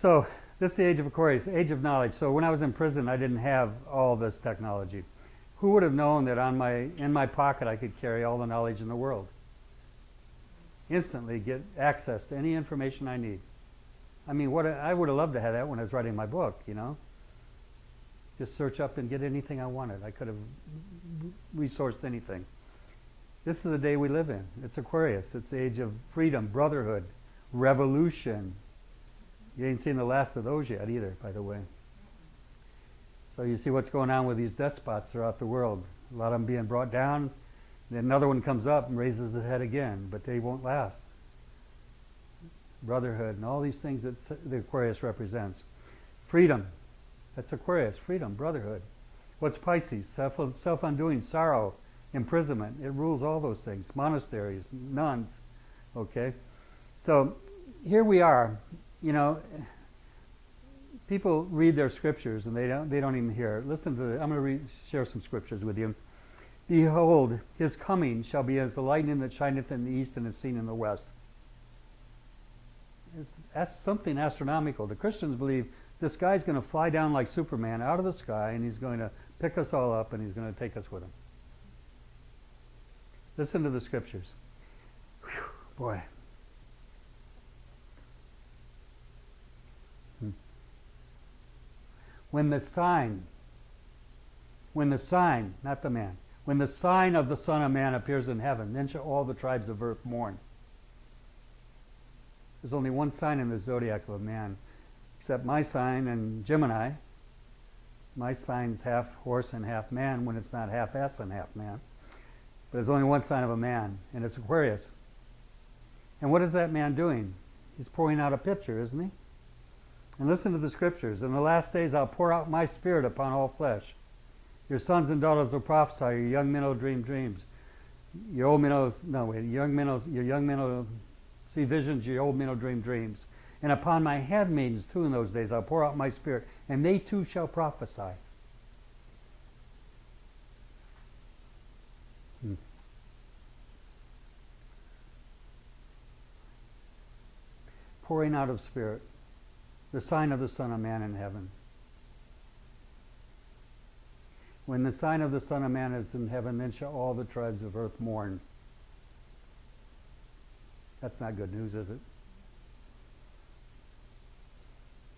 So this is the age of Aquarius, age of knowledge. So when I was in prison, I didn't have all this technology. Who would have known that in my pocket I could carry all the knowledge in the world? Instantly get access to any information I need. I mean, I would have loved to have that when I was writing my book, you know. Just search up and get anything I wanted. I could have resourced anything. This is the day we live in. It's Aquarius. It's the age of freedom, brotherhood, revolution. You ain't seen the last of those yet either, by the way. So you see what's going on with these despots throughout the world. A lot of them being brought down. Then another one comes up and raises his head again, but they won't last. Brotherhood and all these things that the Aquarius represents. Freedom. That's Aquarius. Freedom, brotherhood. What's Pisces? Self-undoing, sorrow, imprisonment. It rules all those things. Monasteries, nuns. Okay? So here we are. You know, people read their scriptures and they don't even hear it. Listen to I'm going to share some scriptures with you. Behold, his coming shall be as the lightning that shineth in the east and is seen in the west. That's something astronomical. The Christians believe this guy's going to fly down like Superman out of the sky, and he's going to pick us all up and he's going to take us with him. Listen to the scriptures. Whew, boy. When the sign, not the man, when the sign of the Son of Man appears in heaven, then shall all the tribes of earth mourn. There's only one sign in the zodiac of a man, except my sign and Gemini. My sign's half horse and half man when it's not half ass and half man. But there's only one sign of a man, and it's Aquarius. And what is that man doing? He's pouring out a pitcher, isn't he? And listen to the scriptures. In the last days I'll pour out my spirit upon all flesh. Your sons and daughters will prophesy, your young men will dream dreams. Your young men will see visions, your old men will dream dreams. And upon my handmaidens too in those days I'll pour out my spirit, and they too shall prophesy. Pouring out of spirit. The sign of the Son of Man in heaven. When the sign of the Son of Man is in heaven, then shall all the tribes of earth mourn. That's not good news, is it?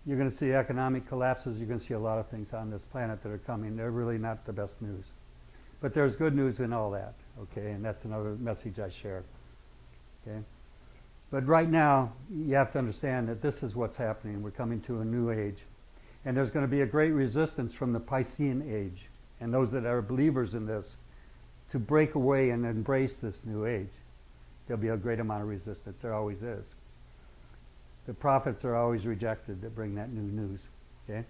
You're going to see economic collapses. You're going to see a lot of things on this planet that are coming. They're really not the best news. But there's good news in all that, okay? And that's another message I share, okay? But right now, you have to understand that this is what's happening. We're coming to a new age. And there's going to be a great resistance from the Piscean age and those that are believers in this to break away and embrace this new age. There'll be a great amount of resistance. There always is. The prophets are always rejected that bring that new news. Okay?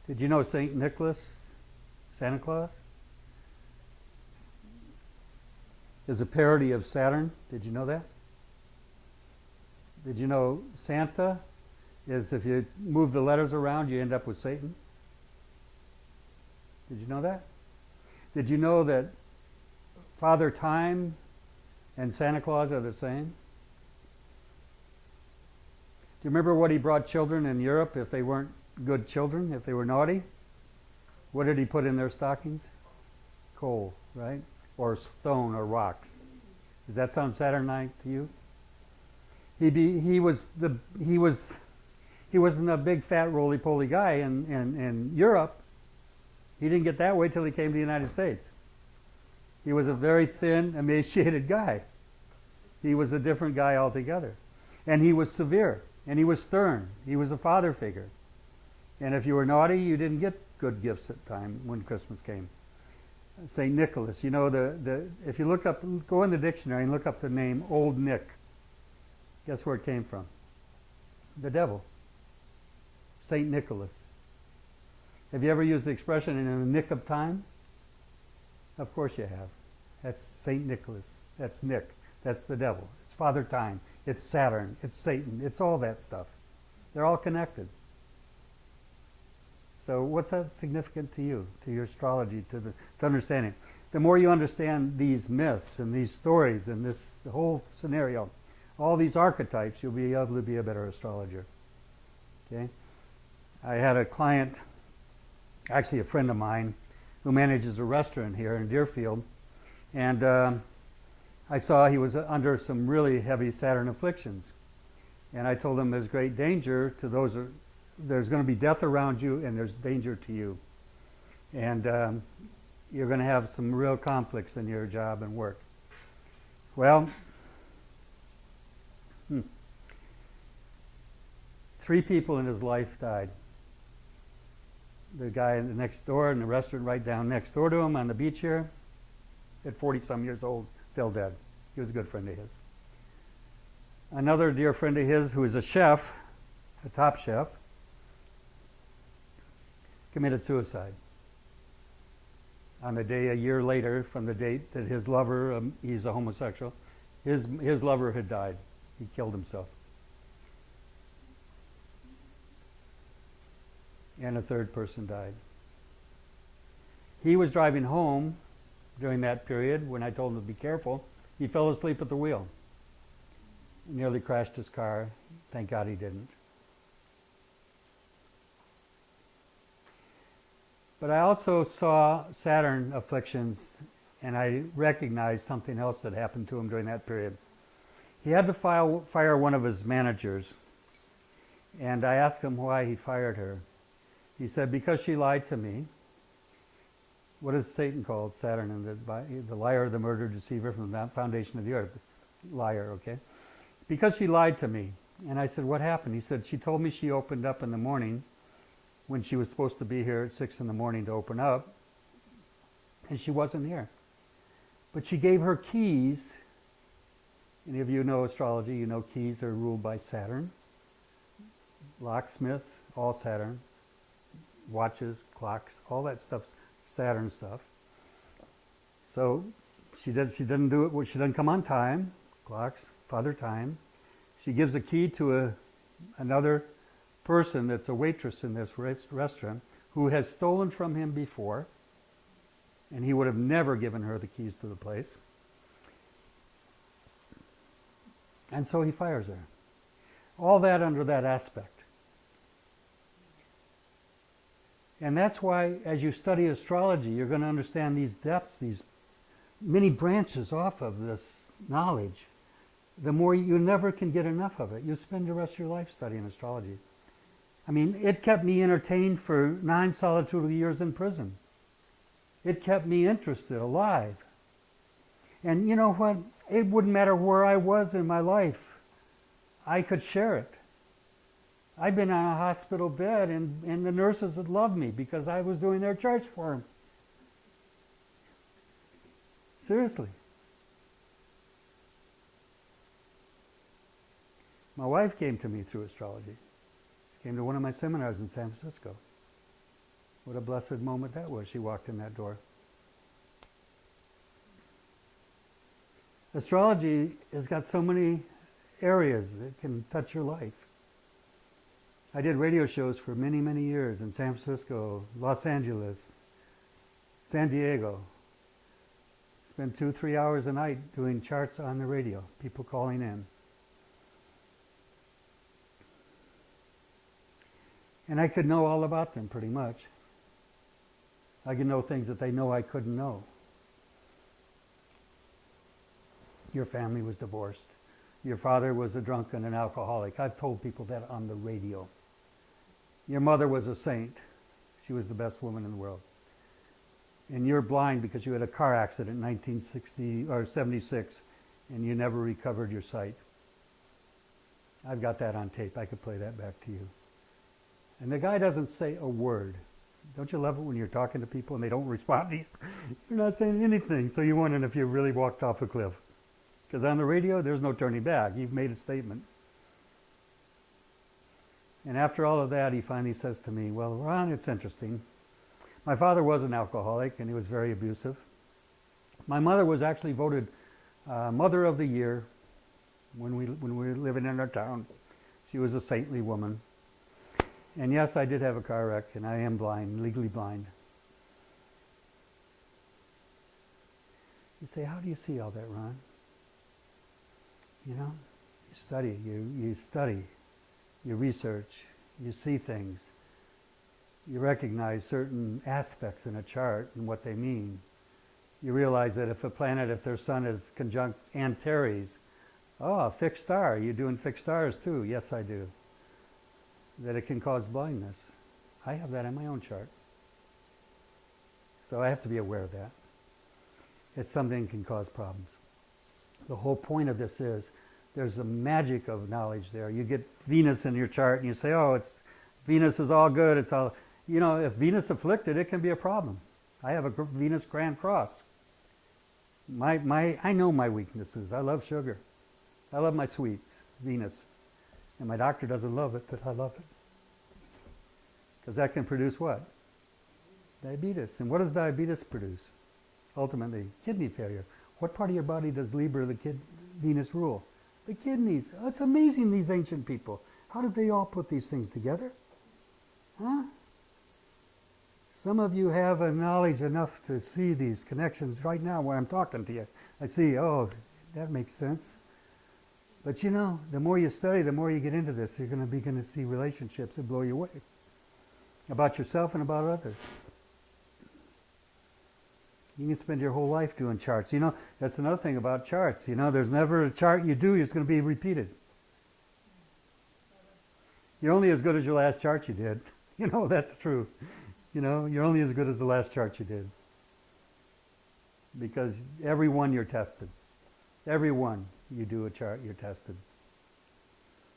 Did you know St. Nicholas, Santa Claus, is a parody of Saturn? Did you know that? Did you know Santa is, if you move the letters around, you end up with Satan? Did you know that? Did you know that Father Time and Santa Claus are the same? Do you remember what he brought children in Europe if they weren't good children, if they were naughty? What did he put in their stockings? Coal, right? Or stone or rocks. Does that sound Saturnine to you? He wasn't a big fat roly-poly guy in Europe. He didn't get that way till he came to the United States. He was a very thin, emaciated guy. He was a different guy altogether. And he was severe, and he was stern. He was a father figure. And if you were naughty, you didn't get good gifts at the time when Christmas came. St. Nicholas, you know, if you look up, go in the dictionary and look up the name Old Nick. Guess where it came from? The devil. St. Nicholas. Have you ever used the expression in the nick of time? Of course you have. That's St. Nicholas. That's Nick. That's the devil. It's Father Time. It's Saturn. It's Satan. It's all that stuff. They're all connected. So what's that significant to you, to your astrology, to understanding? the more you understand these myths and these stories and the whole scenario, all these archetypes, you'll be able to be a better astrologer. Okay? I had a client, actually a friend of mine, who manages a restaurant here in Deerfield, and I saw he was under some really heavy Saturn afflictions. And I told him there's great danger to those, there's going to be death around you and there's danger to you. And you're going to have some real conflicts in your job and work. Well, 3 people in his life died. The guy next door in the restaurant right down next door to him on the beach here, at 40-some years old, fell dead. He was a good friend of his. Another dear friend of his who is a chef, a top chef, committed suicide on the day a year later from the date that his lover, he's a homosexual, his lover had died. He killed himself. And a third person died. He was driving home during that period when I told him to be careful. He fell asleep at the wheel. Nearly crashed his car. Thank God he didn't. But I also saw Saturn afflictions, and I recognized something else that happened to him during that period. He had to fire one of his managers, and I asked him why he fired her. He said, because she lied to me. What is Satan called? Saturn, and the liar, the murderer, deceiver from the foundation of the earth. Liar, okay? Because she lied to me. And I said, what happened? He said, she told me she opened up in the morning when she was supposed to be here at 6 in the morning to open up, and she wasn't here. But she gave her keys. Any of you know astrology, you know keys are ruled by Saturn. Locksmiths, all Saturn. Watches, clocks, all that stuff's Saturn stuff. So she doesn't do it. She doesn't come on time. Clocks, Father Time. She gives a key to another person that's a waitress in this restaurant who has stolen from him before, and he would have never given her the keys to the place. And so he fires her. All that under that aspect. And that's why, as you study astrology, you're going to understand these depths, these many branches off of this knowledge. The more you never can get enough of it. You spend the rest of your life studying astrology. I mean, it kept me entertained for 9 solitudinal years in prison. It kept me interested, alive. And you know what? It wouldn't matter where I was in my life. I could share it. I've been on a hospital bed, and the nurses had loved me because I was doing their charts for them. Seriously. My wife came to me through astrology. She came to one of my seminars in San Francisco. What a blessed moment that was. She walked in that door. Astrology has got so many areas that can touch your life. I did radio shows for many, many years in San Francisco, Los Angeles, San Diego. Spent 2-3 hours a night doing charts on the radio, people calling in. And I could know all about them pretty much. I could know things that they know I couldn't know. Your family was divorced. Your father was a drunk and an alcoholic. I've told people that on the radio. Your mother was a saint. She was the best woman in the world. And you're blind because you had a car accident in 1960 or 76 and you never recovered your sight. I've got that on tape. I could play that back to you. And the guy doesn't say a word. Don't you love it when you're talking to people and they don't respond to you? You're not saying anything, so you're wondering if you really walked off a cliff. Because on the radio, there's no turning back. You've made a statement. And after all of that, he finally says to me, well, Ron, it's interesting. My father was an alcoholic, and he was very abusive. My mother was actually voted Mother of the Year when we were living in our town. She was a saintly woman. And yes, I did have a car wreck, and I am blind, legally blind. You say, how do you see all that, Ron? You know, you study, you research, you see things, you recognize certain aspects in a chart and what they mean. You realize that if a planet, if their sun is conjunct Antares, oh, a fixed star, you doing fixed stars too? Yes, I do. That it can cause blindness. I have that in my own chart. So I have to be aware of that. It's something that can cause problems. The whole point of this is there's a magic of knowledge there. You get Venus in your chart and you say, oh, Venus is all good. It's all, you know, if Venus afflicted, it can be a problem. I have a Venus Grand Cross. I know my weaknesses. I love sugar. I love my sweets, Venus. And my doctor doesn't love it, but I love it. Because that can produce what? Diabetes. And what does diabetes produce? Ultimately, kidney failure. What part of your body does Libra, Venus rule? The kidneys. Oh, it's amazing, these ancient people. How did they all put these things together? Huh? Some of you have a knowledge enough to see these connections right now where I'm talking to you. I see, oh, that makes sense. But you know, the more you study, the more you get into this, you're going to begin to see relationships that blow you away. About yourself and about others. You can spend your whole life doing charts. You know, that's another thing about charts. You know, there's never a chart you do that's going to be repeated. You're only as good as your last chart you did. You know, that's true. You know, you're only as good as the last chart you did. Because every one you're tested. Every one you do a chart, you're tested.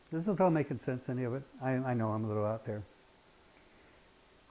This is all making sense, any of it? I know I'm a little out there.